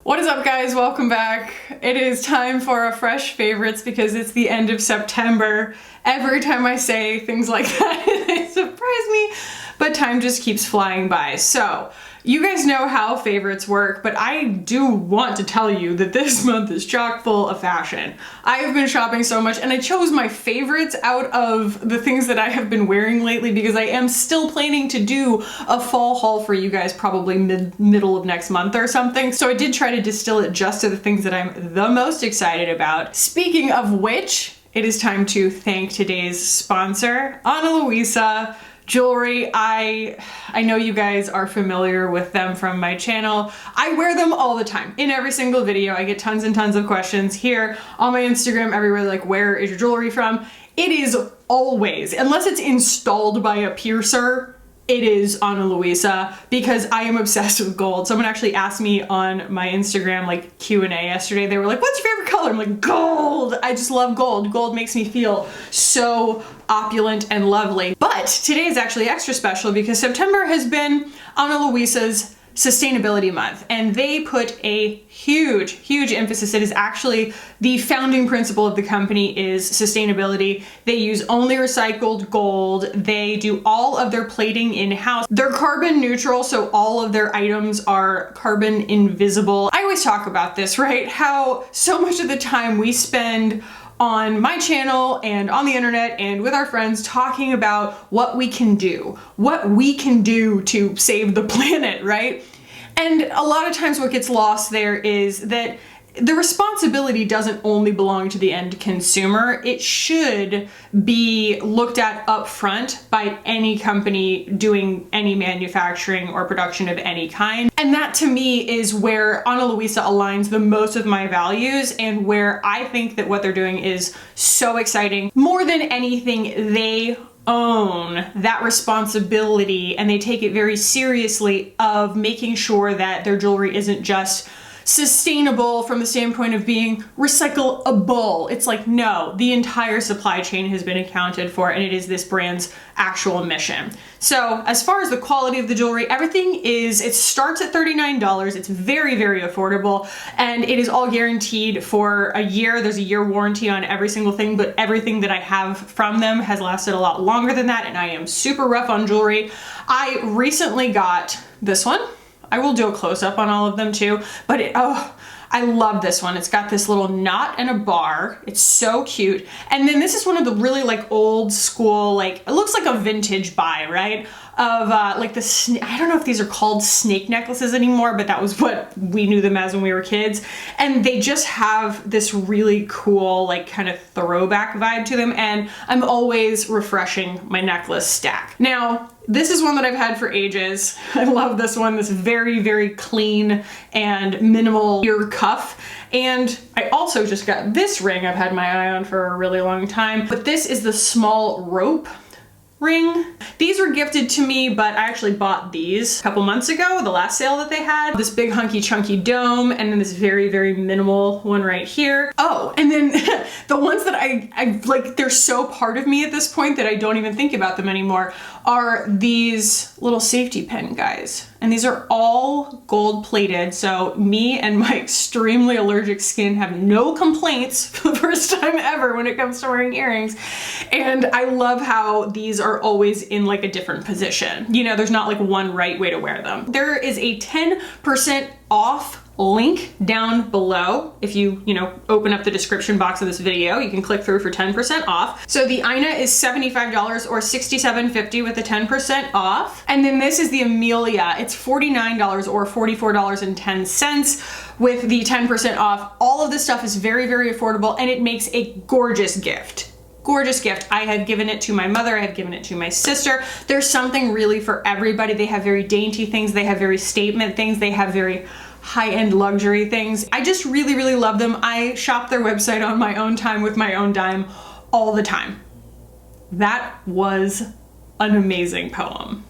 What is up, guys? Welcome back. It is time for a fresh favorites because it's the end of September. Every time I say things like that, it surprise me, but time just keeps flying by. So you guys know how favorites work, but I do want to tell you that this month is chock full of fashion. I have been shopping so much and I chose my favorites out of the things that I have been wearing lately because I am still planning to do a fall haul for you guys probably middle of next month or something. So I did try to distill it just to the things that I'm the most excited about. Speaking of which, it is time to thank today's sponsor, Luisa Jewelry. I know you guys are familiar with them from my channel. I wear them all the time in every single video. I get tons and tons of questions here on my Instagram, everywhere, like, where is your jewelry from? It is always, unless it's installed by a piercer, it is on Luisa because I am obsessed with gold. Someone actually asked me on my Instagram like Q&A yesterday. They were like, what's your favorite color? I'm like, gold. I just love gold. Gold makes me feel so opulent and lovely. But today is actually extra special because September has been Ana Luisa's sustainability month, and they put a huge emphasis. It is actually the founding principle of the company is sustainability. They use only recycled gold. They do all of their plating in-house. They're carbon neutral, so all of their items are carbon invisible. I always talk about this, right? How so much of the time we spend on my channel and on the internet and with our friends talking about what we can do to save the planet, right? And a lot of times what gets lost there is that the responsibility doesn't only belong to the end consumer. It should be looked at up front by any company doing any manufacturing or production of any kind. And that to me is where Ana Luisa aligns the most with my values and where I think that what they're doing is so exciting. More than anything, they own that responsibility and they take it very seriously of making sure that their jewelry isn't just sustainable from the standpoint of being recyclable. It's like, no, the entire supply chain has been accounted for and it is this brand's actual mission. So as far as the quality of the jewelry, everything is, it starts at $39. It's very affordable and it is all guaranteed for a year. There's a year warranty on every single thing, but everything that I have from them has lasted a lot longer than that, and I am super rough on jewelry. I recently got this one. I will do a close-up on all of them too, but I love this one. It's got this little knot and a bar. It's so cute. And then this is one of the really like old school, like it looks like a vintage buy, right? Of like the, I don't know if these are called snake necklaces anymore, but that was what we knew them as when we were kids. And they just have this really cool, like kind of throwback vibe to them. And I'm always refreshing my necklace stack. Now, this is one that I've had for ages. I love this one, this very clean and minimal ear cuff. And I also just got this ring I've had my eye on for a really long time, but this is the small rope ring. These were gifted to me, but I actually bought these a couple months ago, the last sale that they had. This big hunky chunky dome, and then this very minimal one right here. Oh, and then the ones that I like, they're so part of me at this point that I don't even think about them anymore, are these little safety pin guys. And these are all gold plated, so me and my extremely allergic skin have no complaints for the first time ever when it comes to wearing earrings. And I love how these are always in like a different position. You know, there's not like one right way to wear them. There is a 10% off link down below. If you open up the description box of this video, you can click through for 10% off. So the Ina is $75 or $67.50 with the 10% off. And then this is the Amelia. It's $49 or $44.10 with the 10% off. All of this stuff is very affordable and it makes a gorgeous gift. Gorgeous gift. I have given it to my mother, I have given it to my sister. There's something really for everybody. They have very dainty things, they have very statement things, they have very high-end luxury things. I just really love them. I shop their website on my own time with my own dime all the time. That was an amazing poem.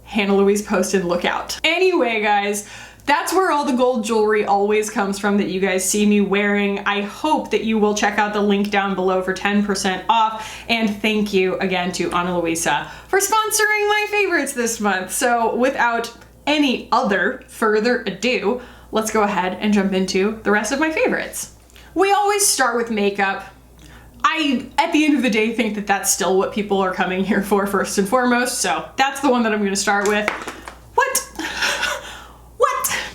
Hannah Louise posted, look out. Anyway, guys, that's where all the gold jewelry always comes from that you guys see me wearing. I hope that you will check out the link down below for 10% off. And thank you again to Ana Luisa for sponsoring my favorites this month. So without any other further ado, let's go ahead and jump into the rest of my favorites. We always start with makeup. I, at the end of the day, think that that's still what people are coming here for first and foremost, so that's the one that I'm gonna start with. What?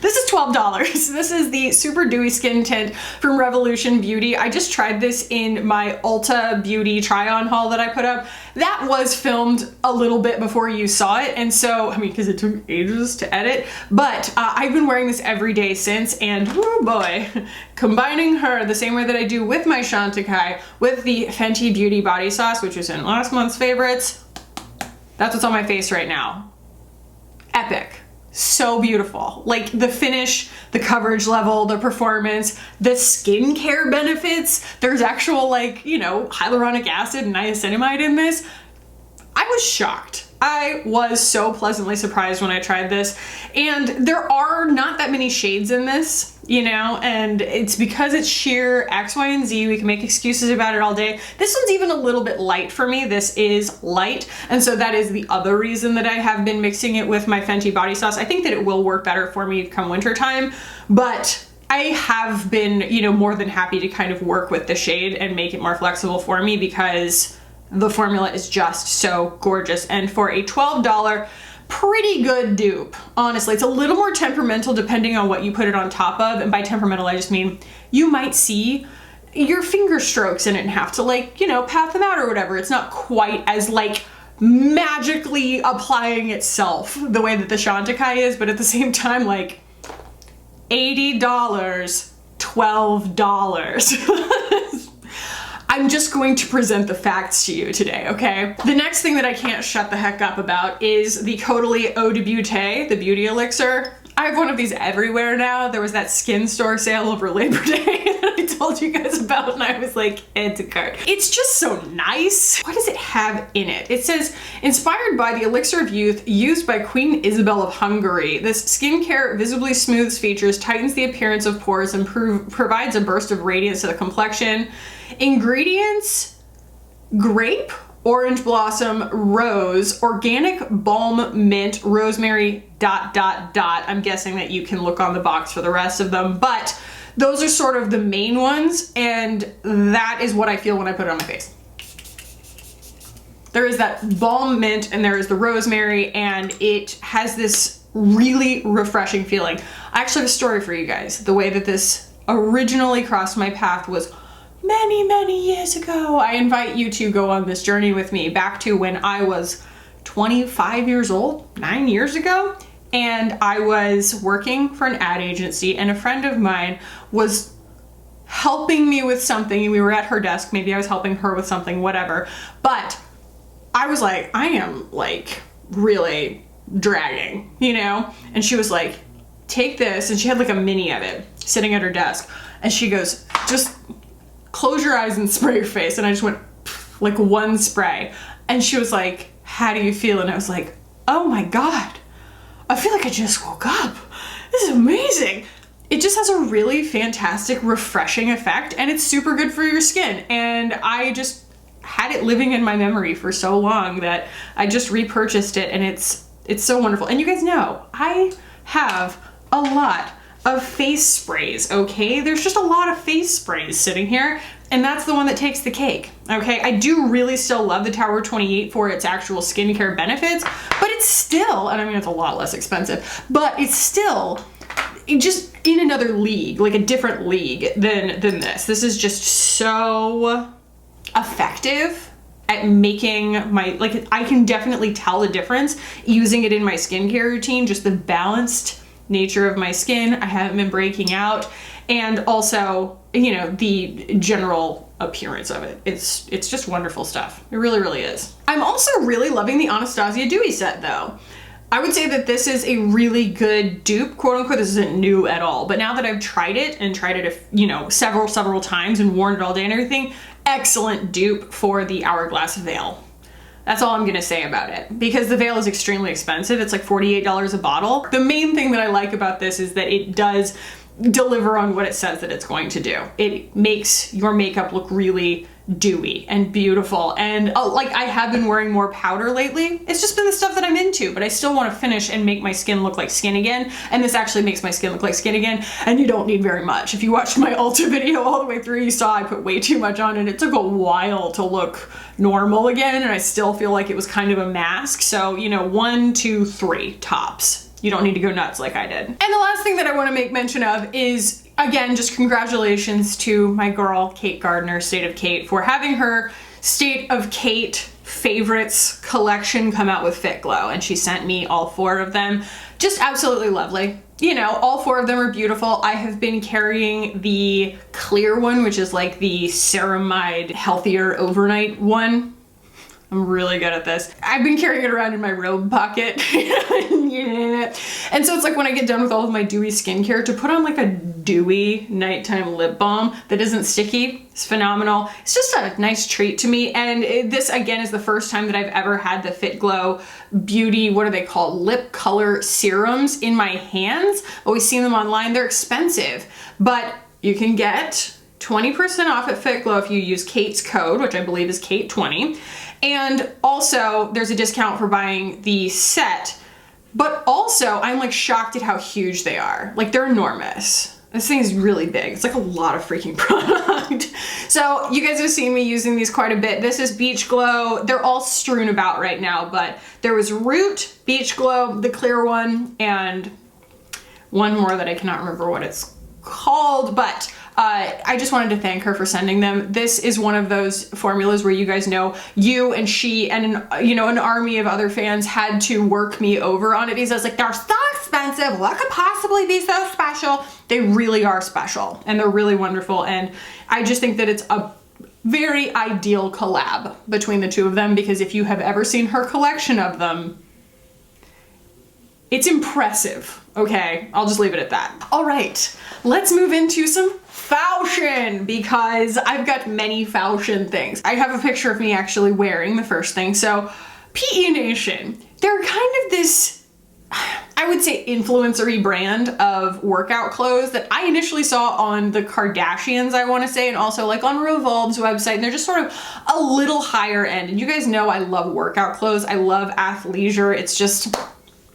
This is $12. This is the Super Dewy Skin Tint from Revolution Beauty. I just tried this in my Ulta Beauty try-on haul that I put up. That was filmed a little bit before you saw it, and so, I mean, because it took ages to edit, but I've been wearing this every day since, and oh boy, combining her the same way that I do with my Chantecaille with the Fenty Beauty Body Sauce, which was in last month's favorites, that's what's on my face right now. Epic. So beautiful. Like the finish, the coverage level, the performance, the skincare benefits. There's actual, like, you know, hyaluronic acid and niacinamide in this. I was shocked. I was so pleasantly surprised when I tried this. And there are not that many shades in this, you know, and it's because it's sheer X, Y, and Z. We can make excuses about it all day. This one's even a little bit light for me. This is light. And so that is the other reason that I have been mixing it with my Fenty body sauce. I think that it will work better for me come winter time, but I have been, you know, more than happy to kind of work with the shade and make it more flexible for me because the formula is just so gorgeous. And for a $12, pretty good dupe, honestly. It's a little more temperamental depending on what you put it on top of. And by temperamental, I just mean you might see your finger strokes in it and have to, like, you know, pat them out or whatever. It's not quite as, like, magically applying itself the way that the Chantecaille is, but at the same time, like, $80, $12. I'm just going to present the facts to you today, okay? The next thing that I can't shut the heck up about is the Caudalie Eau de Beauté, the beauty elixir. I have one of these everywhere now. There was that skin store sale over Labor Day that I told you guys about, and I was like, add to cart. It's just so nice. What does it have in it? It says, inspired by the elixir of youth used by Queen Isabel of Hungary, this skincare visibly smooths features, tightens the appearance of pores, and provides a burst of radiance to the complexion. Ingredients: grape, orange blossom, rose, organic balm, mint, rosemary, ... I'm guessing that you can look on the box for the rest of them, but those are sort of the main ones, and that is what I feel when I put it on my face. There is that balm mint and there is the rosemary, and it has this really refreshing feeling. I actually have a story for you guys. The way that this originally crossed my path was many, many years ago. I invite you to go on this journey with me back to when I was 25 years old, 9 years ago, and I was working for an ad agency, and a friend of mine was helping me with something, and we were at her desk. Maybe I was helping her with something, whatever, but I was like, I am, like, really dragging, you know? And she was like, take this, and she had like a mini of it sitting at her desk, and she goes, just close your eyes and spray your face. And I just went like one spray, and she was like, how do you feel? And I was like, oh my God, I feel like I just woke up. This is amazing. It just has a really fantastic, refreshing effect, and it's super good for your skin. And I just had it living in my memory for so long that I just repurchased it, and it's so wonderful. And you guys know, I have a lot of face sprays, okay? There's just a lot of face sprays sitting here, and that's the one that takes the cake, okay? I do really still love the Tower 28 for its actual skincare benefits, but it's still, and I mean, it's a lot less expensive, but it's still just in another league, like a different league than this. This is just so effective at making my, like, I can definitely tell the difference using it in my skincare routine, just the balanced nature of my skin. I haven't been breaking out, and also, you know, the general appearance of it. It's just wonderful stuff. It really, really is. I'm also really loving the Anastasia Dewy set though. I would say that this is a really good dupe, quote unquote. This isn't new at all, but now that I've tried it, you know, several times and worn it all day and everything, excellent dupe for the Hourglass Veil. That's all I'm gonna say about it, because the veil is extremely expensive. It's like $48 a bottle. The main thing that I like about this is that it does deliver on what it says that it's going to do. It makes your makeup look really dewy and beautiful. And like I have been wearing more powder lately. It's just been the stuff that I'm into, but I still want to finish and make my skin look like skin again. And this actually makes my skin look like skin again. And you don't need very much. If you watched my Ulta video all the way through, you saw I put way too much on, and it took a while to look normal again. And I still feel like it was kind of a mask. So, you know, 1, 2, 3 tops. You don't need to go nuts like I did. And the last thing that I want to make mention of is, again, just congratulations to my girl, Kate Gardner, State of Kate, for having her State of Kate favorites collection come out with Fit Glow. And she sent me all 4 of them. Just absolutely lovely. You know, all 4 of them are beautiful. I have been carrying the clear one, which is like the ceramide healthier overnight one. I'm really good at this. I've been carrying it around in my robe pocket. And so it's like when I get done with all of my dewy skincare, to put on like a dewy nighttime lip balm that isn't sticky, it's phenomenal. It's just a nice treat to me. And this again is the first time that I've ever had the Fit Glow Beauty, what are they called? Lip color serums in my hands. Always seen them online. They're expensive, but you can get 20% off at Fit Glow if you use Kate's code, which I believe is Kate20. And also there's a discount for buying the set, but also I'm like shocked at how huge they are. Like they're enormous. This thing is really big. It's like a lot of freaking product. So you guys have seen me using these quite a bit. This is Beach Glow. They're all strewn about right now, but there was Root, Beach Glow, the clear one, and one more that I cannot remember what it's called, but I just wanted to thank her for sending them. This is one of those formulas where you guys know you and she and an army of other fans had to work me over on it because I was like, they're so expensive. What could possibly be so special? They really are special and they're really wonderful. And I just think that it's a very ideal collab between the two of them, because if you have ever seen her collection of them, it's impressive. Okay, I'll just leave it at that. All right, let's move into some fashion, because I've got many fashion things. I have a picture of me actually wearing the first thing. So PE Nation, they're kind of this, I would say, influencer-y brand of workout clothes that I initially saw on the Kardashians, I want to say, and also like on Revolve's website. And they're just sort of a little higher end. And you guys know I love workout clothes. I love athleisure. It's just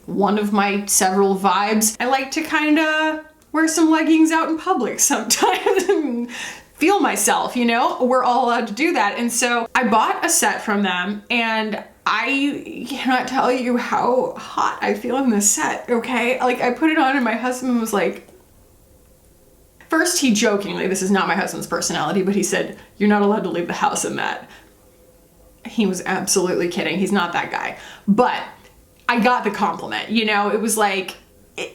one of my several vibes. I like to kind of wear some leggings out in public sometimes and feel myself, you know? We're all allowed to do that. And so I bought a set from them, and I cannot tell you how hot I feel in this set, okay? Like I put it on and my husband was like, first he jokingly, this is not my husband's personality, but he said, "You're not allowed to leave the house in that." He was absolutely kidding. He's not that guy. But I got the compliment, you know? It was like,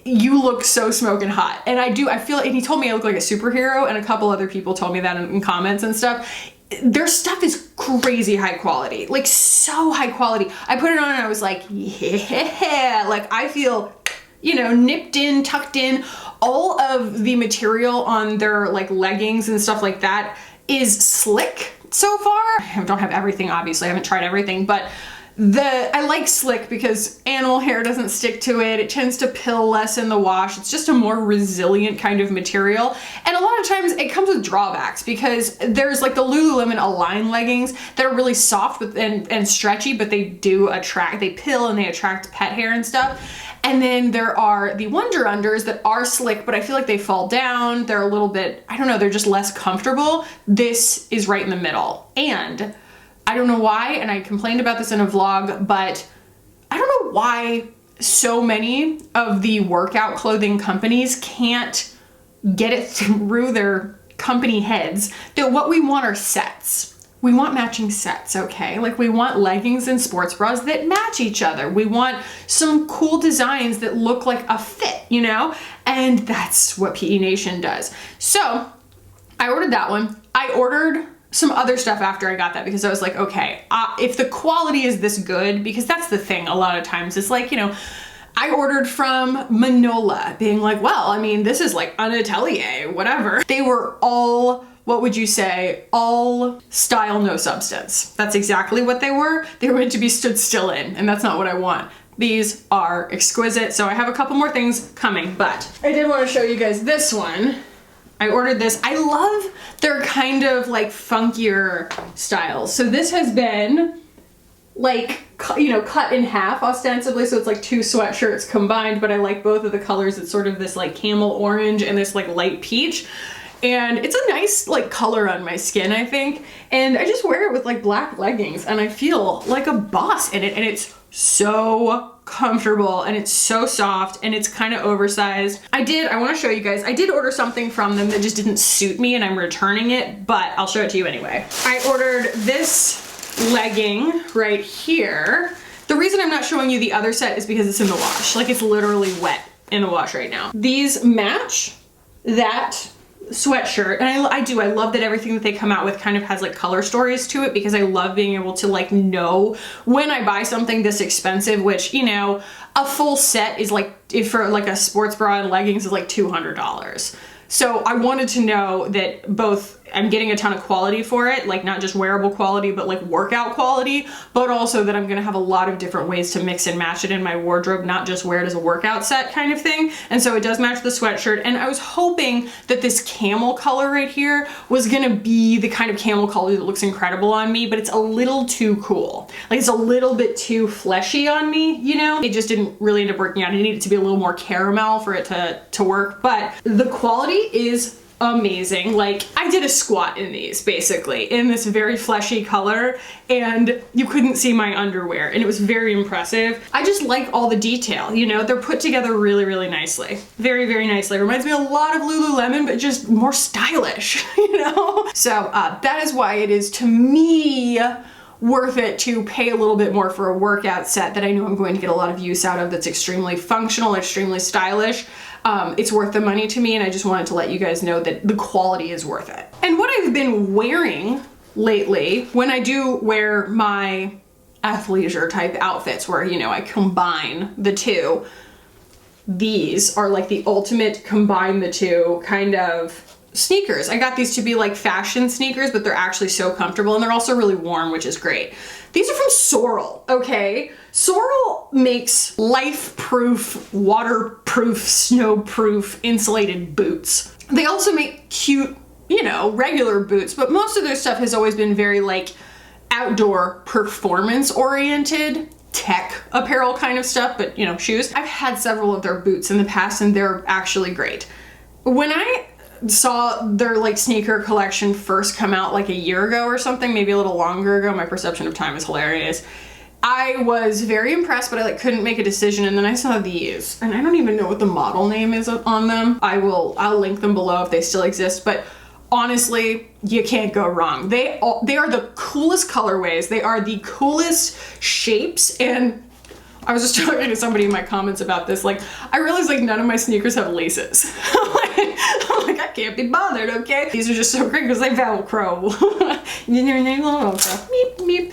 you look so smoking hot. And I feel, and he told me I look like a superhero, and a couple other people told me that in comments and stuff. Their stuff is crazy high quality, like so high quality. I put it on and I was like, yeah, like I feel, you know, nipped in, tucked in. All of the material on their like leggings and stuff like that is slick so far. I don't have everything, obviously. I haven't tried everything, but I like slick because animal hair doesn't stick to it. It tends to pill less in the wash. It's just a more resilient kind of material. And a lot of times it comes with drawbacks, because there's like the Lululemon Align leggings that are really soft and stretchy, but they pill and they attract pet hair and stuff. And then there are the Wonder Unders that are slick, but I feel like they fall down. They're a little bit, I don't know, they're just less comfortable. This is right in the middle. And I don't know why, and I complained about this in a vlog, but I don't know why so many of the workout clothing companies can't get it through their company heads that what we want are sets. We want matching sets, okay? Like we want leggings and sports bras that match each other. We want some cool designs that look like a fit, you know? And that's what PE Nation does. So I ordered that one. I ordered some other stuff after I got that, because I was like, okay, if the quality is this good, because that's the thing a lot of times, it's like, you know, I ordered from Manola, being like, well, I mean, this is like an atelier, whatever. They were all, what would you say, all style, no substance. That's exactly what they were. They were meant to be stood still in, and that's not what I want. These are exquisite. So I have a couple more things coming, but I did want to show you guys this one. I ordered this. I love their kind of like funkier styles. So this has been like, you know, cut in half ostensibly, so it's like two sweatshirts combined, but I like both of the colors. It's sort of this like camel orange and this like light peach. And it's a nice like color on my skin, I think. And I just wear it with like black leggings and I feel like a boss in it. And it's so comfortable and it's so soft and it's kind of oversized. I want to show you guys, I did order something from them that just didn't suit me and I'm returning it, but I'll show it to you anyway. I ordered this legging right here. The reason I'm not showing you the other set is because it's in the wash. Like it's literally wet in the wash right now. These match that sweatshirt, and I love that everything that they come out with kind of has like color stories to it, because I love being able to like know when I buy something this expensive, which, you know, a full set is like, if for like a sports bra and leggings is like $200. So I wanted to know that both I'm getting a ton of quality for it, like not just wearable quality, but like workout quality, but also that I'm gonna have a lot of different ways to mix and match it in my wardrobe, not just wear it as a workout set kind of thing. And so it does match the sweatshirt. And I was hoping that this camel color right here was gonna be the kind of camel color that looks incredible on me, but it's a little too cool. Like it's a little bit too fleshy on me, you know? It just didn't really end up working out. I needed it to be a little more caramel for it to work, but the quality is amazing. Like I did a squat in these basically in this very fleshy color and you couldn't see my underwear and it was very impressive. I just like all the detail, you know, they're put together really, really nicely. Very, very nicely. It reminds me a lot of Lululemon, but just more stylish, you know? So that is why it is to me worth it to pay a little bit more for a workout set that I know I'm going to get a lot of use out of, that's extremely functional, extremely stylish. It's worth the money to me, and I just wanted to let you guys know that the quality is worth it. And what I've been wearing lately, when I do wear my athleisure type outfits where, you know, I combine the two, these are like the ultimate combine the two kind of sneakers. I got these to be like fashion sneakers, but they're actually so comfortable and they're also really warm, which is great. These are from Sorel, okay? Sorel makes life-proof, waterproof, snow-proof, insulated boots. They also make cute, you know, regular boots, but most of their stuff has always been very like outdoor performance-oriented, tech apparel kind of stuff, but you know, shoes. I've had several of their boots in the past and they're actually great. When I saw their like sneaker collection first come out like a year ago or something, maybe a little longer ago, my perception of time is hilarious, I was very impressed, but I like couldn't make a decision. And then I saw these and I don't even know what the model name is on them. I'll link them below if they still exist, but honestly, you can't go wrong. They are the coolest colorways. They are the coolest shapes. And I was just talking to somebody in my comments about this. Like, I realized like none of my sneakers have laces. I'm like, I can't be bothered, okay? These are just so great because they Velcro. Meep, meep.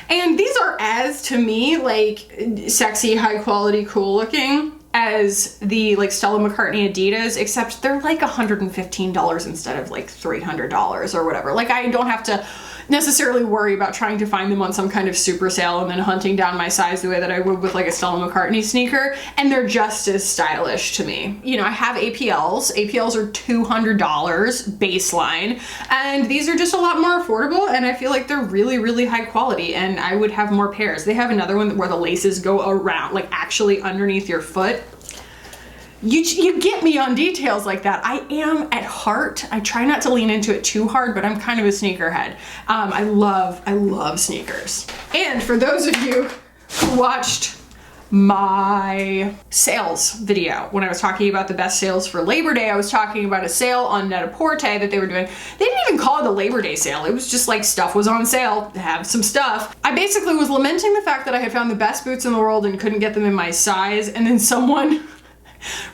And these are as, to me, like sexy, high quality, cool looking as the like Stella McCartney Adidas, except they're like $115 instead of like $300 or whatever. Like I don't have to necessarily worry about trying to find them on some kind of super sale and then hunting down my size the way that I would with like a Stella McCartney sneaker, and they're just as stylish to me. You know, I have APLs. APLs are $200 baseline, and these are just a lot more affordable, and I feel like they're really, really high quality, and I would have more pairs. They have another one where the laces go around, like actually underneath your foot. You get me on details like that. I am at heart, I try not to lean into it too hard, but I'm kind of a sneakerhead. I love sneakers. And for those of you who watched my sales video, when I was talking about the best sales for Labor Day, I was talking about a sale on Net-a-Porter that they were doing. They didn't even call it a Labor Day sale. It was just like stuff was on sale, have some stuff. I basically was lamenting the fact that I had found the best boots in the world and couldn't get them in my size, and then someone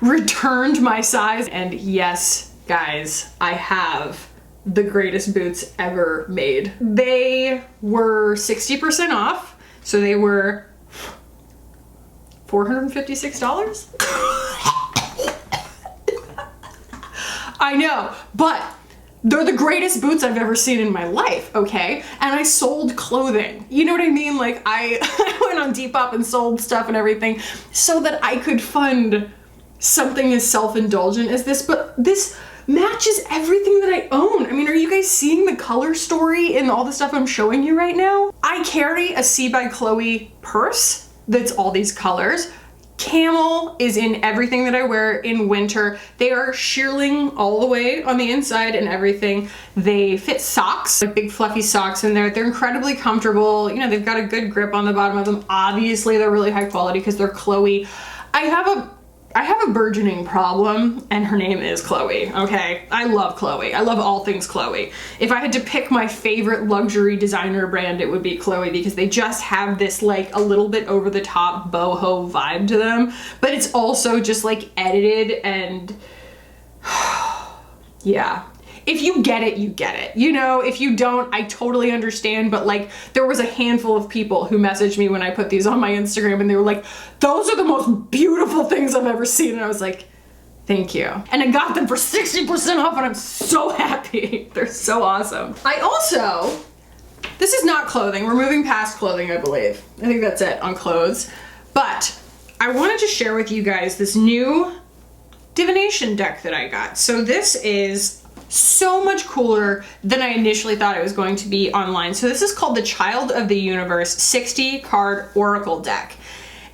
returned my size, and yes, guys, I have the greatest boots ever made. They were 60% off, so they were $456. I know, but they're the greatest boots I've ever seen in my life, okay? And I sold clothing. You know what I mean? Like I went on Depop and sold stuff and everything so that I could fund something as self-indulgent as this, but this matches everything that I own. I mean, are you guys seeing the color story in all the stuff I'm showing you right now? I carry a C by Chloe purse that's all these colors. Camel is in everything that I wear in winter. They are shearling all the way on the inside and everything. They fit socks, like big fluffy socks in there. They're incredibly comfortable. You know, they've got a good grip on the bottom of them. Obviously, they're really high quality because they're Chloe. I have a burgeoning problem, and her name is Chloe, okay? I love Chloe. I love all things Chloe. If I had to pick my favorite luxury designer brand, it would be Chloe, because they just have this like a little bit over the top boho vibe to them, but it's also just like edited and yeah. If you get it, you get it. You know, if you don't, I totally understand, but like there was a handful of people who messaged me when I put these on my Instagram and they were like, those are the most beautiful things I've ever seen. And I was like, thank you. And I got them for 60% off and I'm so happy. They're so awesome. I also, this is not clothing. We're moving past clothing, I believe. I think that's it on clothes. But I wanted to share with you guys this new divination deck that I got. So this is so much cooler than I initially thought it was going to be online. So this is called the Child of the Universe 60 card Oracle deck.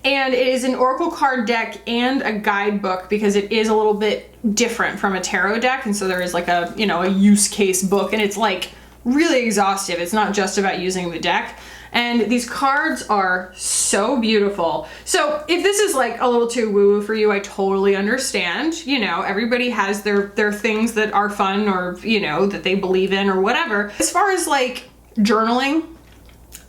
And it is an Oracle card deck and a guidebook because it is a little bit different from a tarot deck. And so there is like a, you know, a use case book, and it's like really exhaustive. It's not just about using the deck. And these cards are so beautiful. So if this is like a little too woo-woo for you, I totally understand. You know, everybody has their things that are fun or, you know, that they believe in or whatever. As far as like journaling,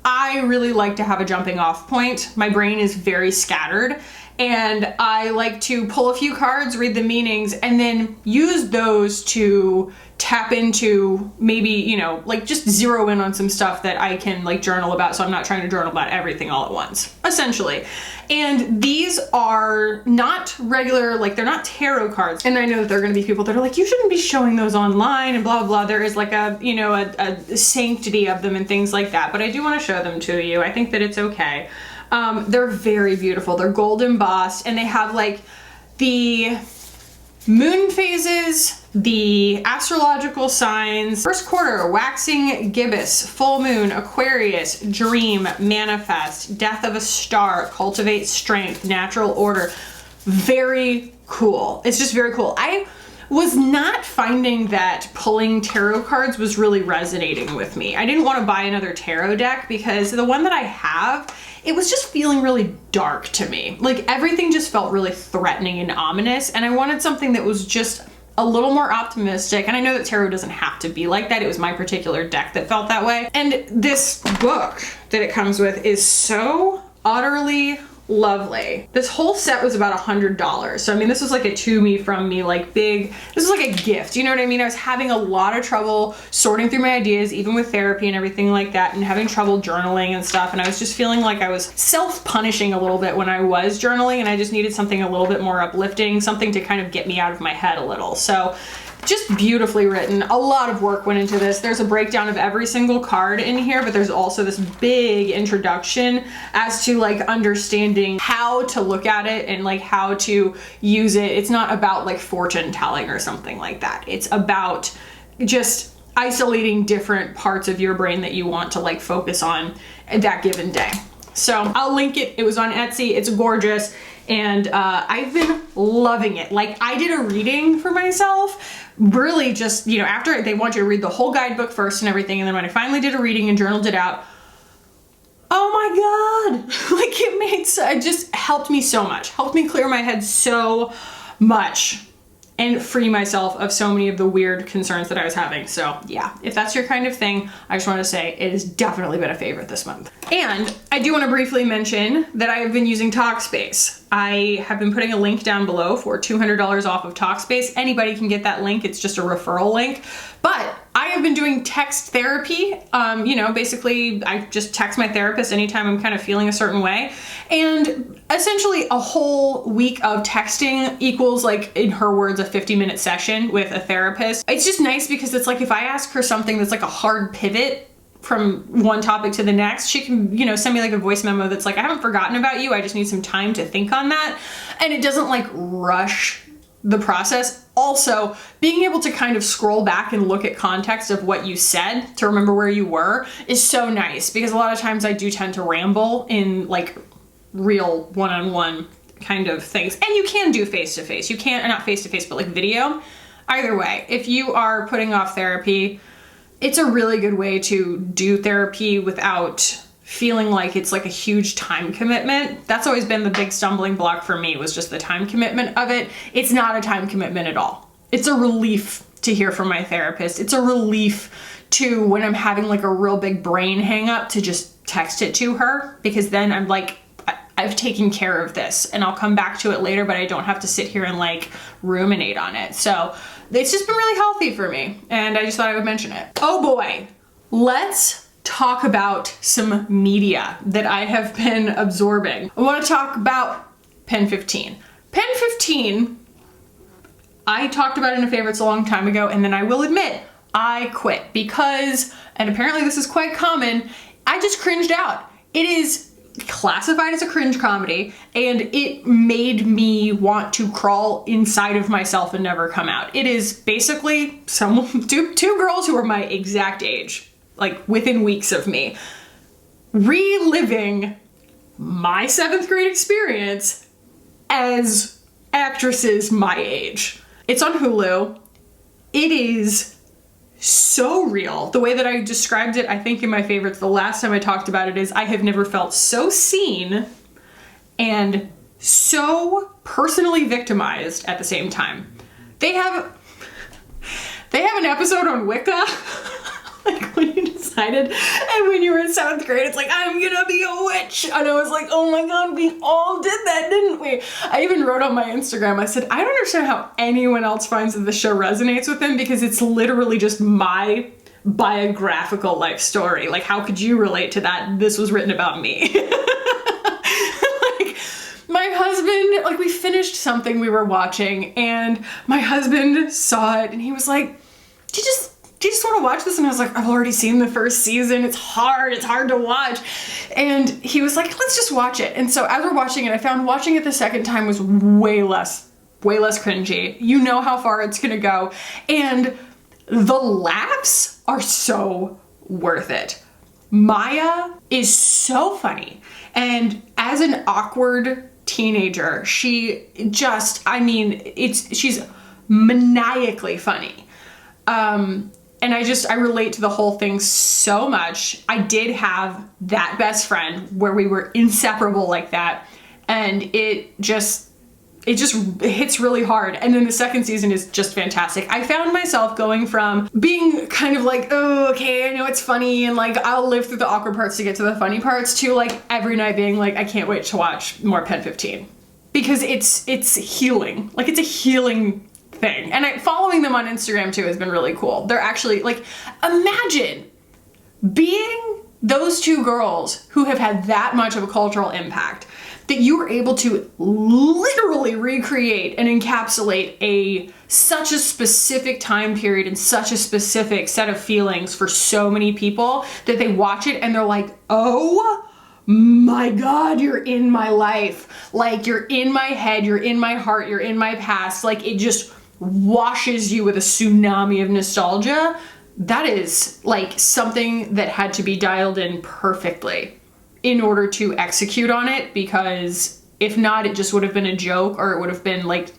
I really like to have a jumping off point. My brain is very scattered, and I like to pull a few cards, read the meanings, and then use those to tap into maybe, you know, like just zero in on some stuff that I can like journal about. So I'm not trying to journal about everything all at once, essentially. And these are not regular, like they're not tarot cards. And I know that there are going to be people that are like, you shouldn't be showing those online and blah, blah, blah. There is like a, you know, a sanctity of them and things like that. But I do want to show them to you. I think that it's okay. They're very beautiful. They're gold embossed, and they have like the moon phases, the astrological signs, first quarter, waxing gibbous, full moon, Aquarius, dream, manifest, death of a star, cultivate strength, natural order. Very cool. It's just very cool. I was not finding that pulling tarot cards was really resonating with me. I didn't want to buy another tarot deck because the one that I have, it was just feeling really dark to me. Like everything just felt really threatening and ominous, and I wanted something that was just a little more optimistic. And I know that tarot doesn't have to be like that. It was my particular deck that felt that way. And this book that it comes with is so utterly lovely. This whole set was about $100. So I mean, this was like a to me from me, like big, this was like a gift, you know what I mean? I was having a lot of trouble sorting through my ideas, even with therapy and everything like that, and having trouble journaling and stuff. And I was just feeling like I was self-punishing a little bit when I was journaling, and I just needed something a little bit more uplifting, something to kind of get me out of my head a little. So just beautifully written. A lot of work went into this. There's a breakdown of every single card in here, but there's also this big introduction as to like understanding how to look at it and like how to use it. It's not about like fortune telling or something like that. It's about just isolating different parts of your brain that you want to like focus on that given day. So I'll link it. It was on Etsy. It's gorgeous. And I've been loving it. Like I did a reading for myself, really just, you know, after they want you to read the whole guidebook first and everything. And then when I finally did a reading and journaled it out, oh my God, like it just helped me so much, helped me clear my head so much and free myself of so many of the weird concerns that I was having. So yeah, if that's your kind of thing, I just want to say it has definitely been a favorite this month. And I do want to briefly mention that I have been using Talkspace. I have been putting a link down below for $200 off of Talkspace. Anybody can get that link. It's just a referral link. But I have been doing text therapy. You know, basically I just text my therapist anytime I'm kind of feeling a certain way. And essentially a whole week of texting equals, like in her words, a 50-minute session with a therapist. It's just nice because it's like if I ask her something that's like a hard pivot from one topic to the next, she can, you know, send me like a voice memo that's like, I haven't forgotten about you. I just need some time to think on that. And it doesn't like rush the process. Also, being able to kind of scroll back and look at context of what you said to remember where you were is so nice, because a lot of times I do tend to ramble in like real one-on-one kind of things. And you can do face-to-face. You can't, not face-to-face, but like video. Either way, if you are putting off therapy, it's a really good way to do therapy without feeling like it's like a huge time commitment. That's always been the big stumbling block for me, was just the time commitment of it. It's not a time commitment at all. It's a relief to hear from my therapist. It's a relief to, when I'm having like a real big brain hang up, to just text it to her, because then I'm like, I've taken care of this and I'll come back to it later, but I don't have to sit here and like ruminate on it. So it's just been really healthy for me, and I just thought I would mention it. Oh boy, let's talk about some media that I have been absorbing. I want to talk about Pen 15. Pen 15, I talked about it in a favorites a long time ago, and then I will admit, I quit because, and apparently this is quite common, I just cringed out. It is classified as a cringe comedy, and it made me want to crawl inside of myself and never come out. It is basically two girls who are my exact age, like within weeks of me, reliving my 7th grade experience as actresses my age. It's on Hulu. It is so real. The way that I described it, I think in my favorites, the last time I talked about it, is I have never felt so seen and so personally victimized at the same time. They have an episode on Wicca. Like when you decided, and when you were in 7th grade, it's like, I'm gonna be a witch. And I was like, oh my God, we all did that, didn't we? I even wrote on my Instagram, I said, I don't understand how anyone else finds that the show resonates with them, because it's literally just my biographical life story. Like, how could you relate to that? This was written about me. Like, my husband, like, we finished something we were watching, and my husband saw it, and he was like, do you just want to watch this? And I was like, I've already seen the first season. It's hard to watch. And he was like, let's just watch it. And so as we're watching it, I found watching it the second time was way less cringy. You know how far it's gonna go. And the laughs are so worth it. Maya is so funny. And as an awkward teenager, she's maniacally funny. And I relate to the whole thing so much. I did have that best friend where we were inseparable like that, and it just hits really hard. And then the second season is just fantastic. I found myself going from being kind of like, oh, okay, I know it's funny, and like I'll live through the awkward parts to get to the funny parts, to like every night being like, I can't wait to watch more Pen 15, because it's healing. Like, it's a healing thing. And following them on Instagram too has been really cool. They're actually like, imagine being those two girls who have had that much of a cultural impact, that you were able to literally recreate and encapsulate such a specific time period and such a specific set of feelings for so many people, that they watch it and they're like, oh my God, you're in my life. Like, you're in my head, you're in my heart, you're in my past. Like, it just washes you with a tsunami of nostalgia. That is like something that had to be dialed in perfectly in order to execute on it, because if not, it just would have been a joke, or it would have been like,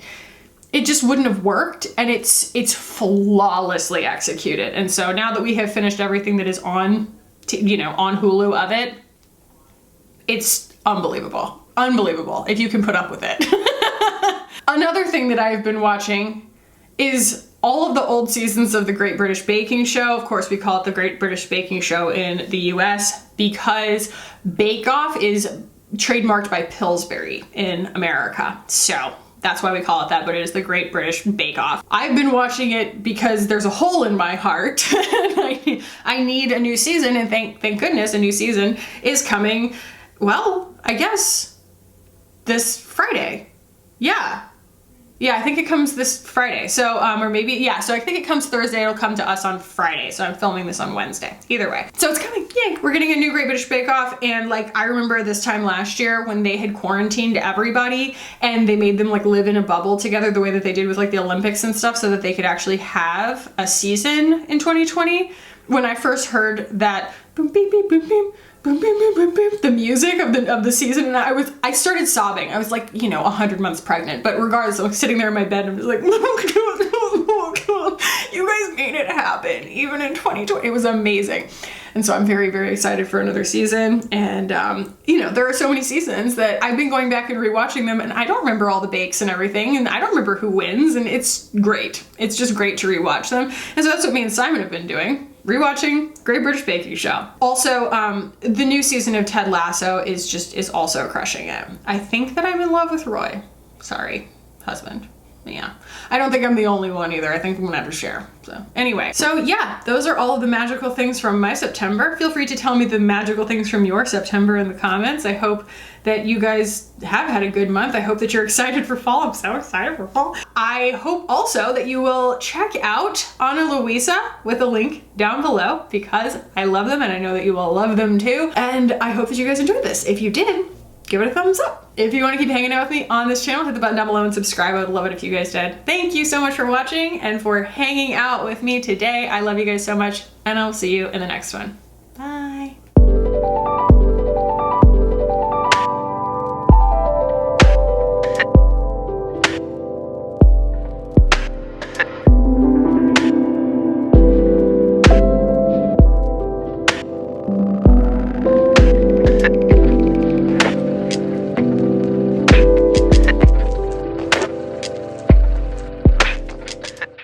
it just wouldn't have worked. And it's flawlessly executed. And so now that we have finished everything that is on Hulu of it, it's unbelievable. Unbelievable if you can put up with it. Another thing that I've been watching is all of the old seasons of the Great British Baking Show. Of course, we call it the Great British Baking Show in the US because Bake Off is trademarked by Pillsbury in America. So that's why we call it that, but it is the Great British Bake Off. I've been watching it because there's a hole in my heart. I need a new season, and thank goodness a new season is coming, well, I guess this Friday. Yeah. Yeah, I think it comes this Friday. So, or maybe, yeah, so I think it comes Thursday. It'll come to us on Friday. So I'm filming this on Wednesday. Either way. So it's coming. Yay. We're getting a new Great British Bake Off. And like, I remember this time last year when they had quarantined everybody and they made them like live in a bubble together the way that they did with like the Olympics and stuff so that they could actually have a season in 2020. When I first heard that boom, beep, beep, boom, boom, boom, boom, boom, boom, boom, the music of the season, and I started sobbing. I was like, 100 months pregnant, but regardless, I was sitting there in my bed and I was like, oh God, you guys made it happen, even in 2020. It was amazing. And so I'm very, very excited for another season. And, there are so many seasons that I've been going back and rewatching them, and I don't remember all the bakes and everything, and I don't remember who wins, and it's great. It's just great to rewatch them. And so that's what me and Simon have been doing. Rewatching Great British Baking Show. Also, the new season of Ted Lasso is also crushing it. I think that I'm in love with Roy. Sorry, husband. Yeah. I don't think I'm the only one either. I think I'm gonna have to share. So anyway, yeah, those are all of the magical things from my September. Feel free to tell me the magical things from your September in the comments. I hope that you guys have had a good month. I hope that you're excited for fall. I'm so excited for fall. I hope also that you will check out Ana Luisa with a link down below because I love them and I know that you will love them too. And I hope that you guys enjoyed this. If you did, give it a thumbs up. If you want to keep hanging out with me on this channel, hit the button down below and subscribe. I would love it if you guys did. Thank you so much for watching and for hanging out with me today. I love you guys so much, and I'll see you in the next one.